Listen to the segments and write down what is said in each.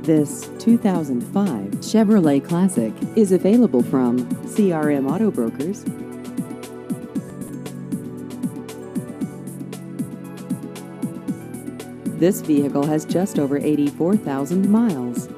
This 2005 Chevrolet Classic is available from CRM Auto Brokers. This vehicle has just over 84,000 miles.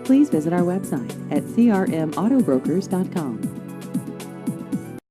Please visit our website at crmautobrokers.com.